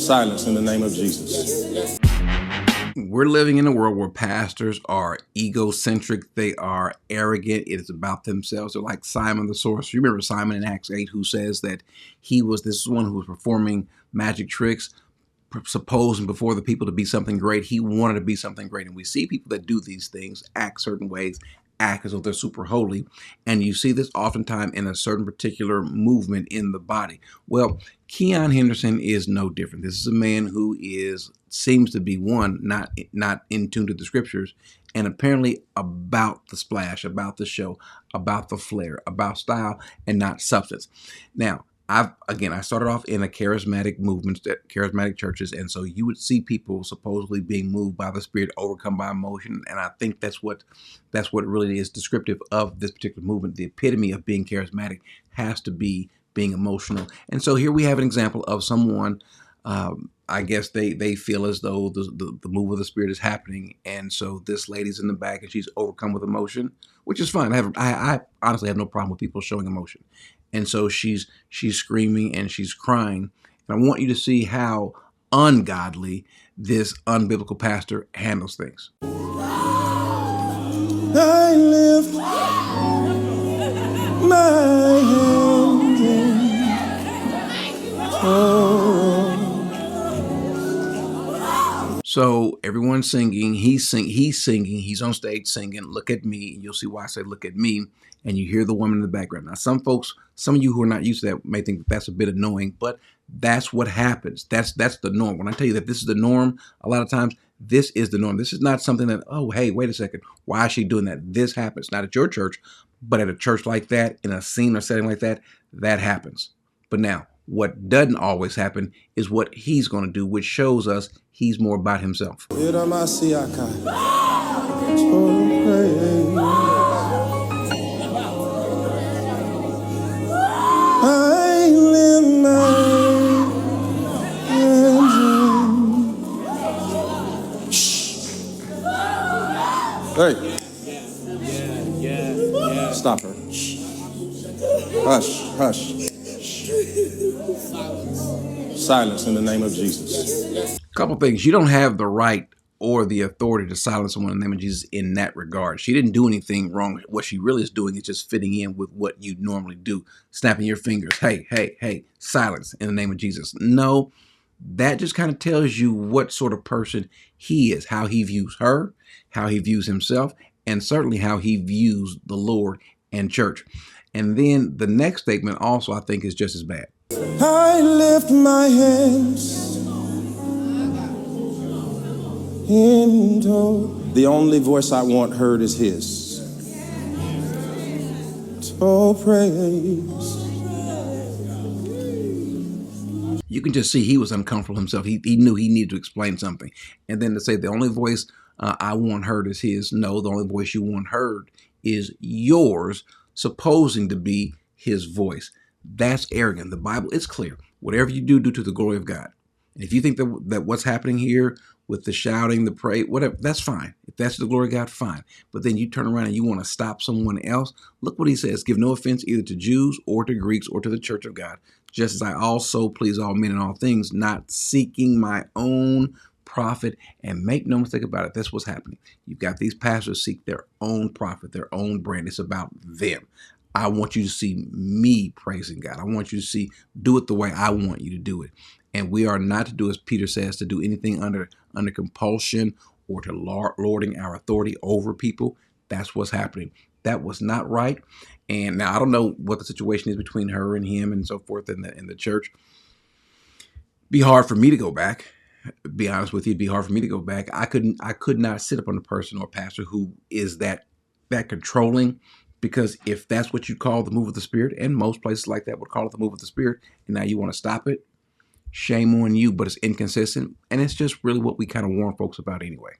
Silence in the name of Jesus. We're living in a world where pastors are egocentric. They are arrogant. It is about themselves. They're like Simon the sorcerer. You remember Simon in Acts 8 who says that this is one who was performing magic tricks, supposing before the people to be something great. He wanted to be something great. And we see people that do these things, act certain ways, act as though they're super holy. And you see this oftentimes in a certain particular movement in the body. Well, Keion Henderson is no different. This is a man who seems to be not in tune to the scriptures, and apparently about the splash, about the show, about the flair, about style, and not substance. Now, I started off in a charismatic movement, charismatic churches, and so you would see people supposedly being moved by the Spirit, overcome by emotion, and I think that's what really is descriptive of this particular movement. The epitome of being charismatic has to be being emotional, and so here we have an example of someone. I guess they feel as though the move of the Spirit is happening, and so this lady's in the back and she's overcome with emotion, which is fine. I honestly have no problem with people showing emotion. And so she's screaming and she's crying. And I want you to see how ungodly this unbiblical pastor handles things. I lift my hands So everyone's singing. He's singing. He's on stage singing. Look at me. And you'll see why I say look at me. And you hear the woman in the background. Now, some of you who are not used to that may think that's a bit annoying, but that's what happens. That's the norm. When I tell you that this is the norm, a lot of times this is the norm. This is not something that, oh, hey, wait a second. Why is she doing that? This happens. Not at your church, but at a church like that, in a scene or setting like that, that happens. But now, what doesn't always happen is what he's going to do, which shows us he's more about himself. I lift my hands. Hey. Yeah. Stop her. Hush. Silence in the name of Jesus. A couple things. You don't have the right or the authority to silence someone in the name of Jesus in that regard. She didn't do anything wrong. What she really is doing is just fitting in with what you normally do. Snapping your fingers. Hey, silence in the name of Jesus. No, that just kind of tells you what sort of person he is, how he views her, how he views himself, and certainly how he views the Lord and church. And then the next statement also, I think, is just as bad. I lift my hands. The only voice I want heard is his. Oh, praise. You can just see he was uncomfortable himself. He knew he needed to explain something. And then to say the only voice I want heard is his. No, the only voice you want heard is yours, supposing to be his voice. That's arrogant. The Bible is clear. Whatever you do, do to the glory of God. And if you think that what's happening here with the shouting, the praise, whatever, that's fine. If that's the glory of God, fine. But then you turn around and you want to stop someone else. Look what he says. Give no offense either to Jews or to Greeks or to the church of God, just as I also please all men in all things, not seeking my own profit. And make no mistake about it, that's what's happening. You've got these pastors seek their own profit, their own brand. It's about them. I want you to see me praising God. I want you to do it the way I want you to do it. And we are not to do, as Peter says, to do anything under compulsion or to lording our authority over people. That's what's happening. That was not right. And now I don't know what the situation is between her and him and so forth in the church. Be hard for me to go back. Be honest with you, it'd be hard for me to go back. I could not sit up on a person or pastor who is that controlling. Because if that's what you call the move of the Spirit, and most places like that would call it the move of the Spirit, and now you want to stop it, shame on you, but it's inconsistent. And it's just really what we kind of warn folks about anyway.